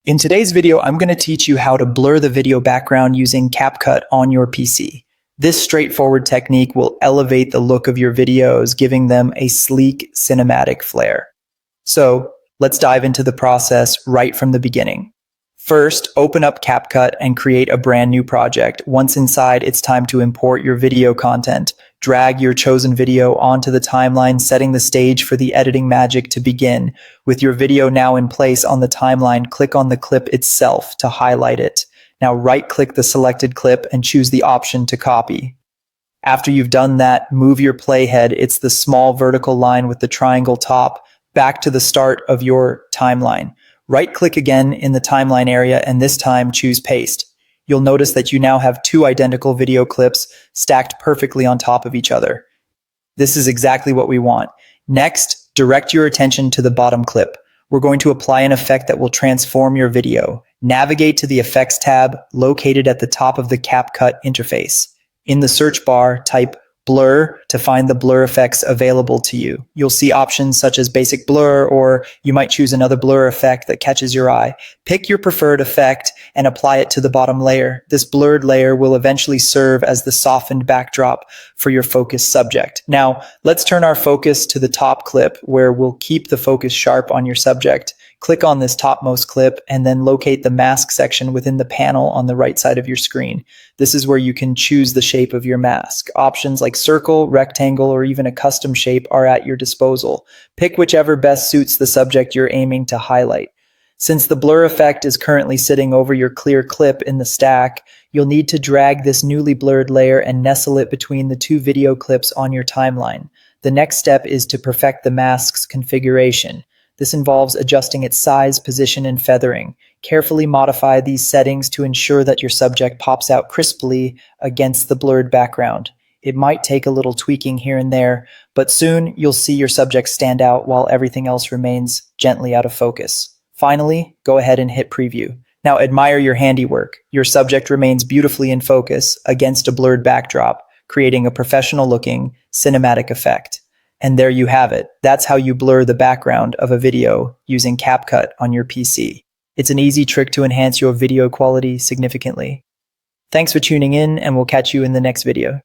In today's video, I'm going to teach you how to blur the video background using CapCut on your PC. This straightforward technique will elevate the look of your videos, giving them a sleek, cinematic flair. So, let's dive into the process right from the beginning. First, open up CapCut and create a brand new project. Once inside, it's time to import your video content. Drag your chosen video onto the timeline, setting the stage for the editing magic to begin. With your video now in place on the timeline, click on the clip itself to highlight it. Now right-click the selected clip and choose the option to copy. After you've done that, move your playhead, it's the small vertical line with the triangle top, back to the start of your timeline. Right-click again in the timeline area and this time choose Paste. You'll notice that you now have two identical video clips stacked perfectly on top of each other. This is exactly what we want. Next, direct your attention to the bottom clip. We're going to apply an effect that will transform your video. Navigate to the Effects tab located at the top of the CapCut interface. In the search bar, type Blur to find the blur effects available to you. You'll see options such as basic blur, or you might choose another blur effect that catches your eye. Pick your preferred effect and apply it to the bottom layer. This blurred layer will eventually serve as the softened backdrop for your focused subject. Now, let's turn our focus to the top clip where we'll keep the focus sharp on your subject. Click on this topmost clip and then locate the mask section within the panel on the right side of your screen. This is where you can choose the shape of your mask. Options like circle, rectangle, or even a custom shape are at your disposal. Pick whichever best suits the subject you're aiming to highlight. Since the blur effect is currently sitting over your clear clip in the stack, you'll need to drag this newly blurred layer and nestle it between the two video clips on your timeline. The next step is to perfect the mask's configuration. This involves adjusting its size, position, and feathering. Carefully modify these settings to ensure that your subject pops out crisply against the blurred background. It might take a little tweaking here and there, but soon you'll see your subject stand out while everything else remains gently out of focus. Finally, go ahead and hit preview. Now admire your handiwork. Your subject remains beautifully in focus against a blurred backdrop, creating a professional-looking cinematic effect. And there you have it. That's how you blur the background of a video using CapCut on your PC. It's an easy trick to enhance your video quality significantly. Thanks for tuning in, and we'll catch you in the next video.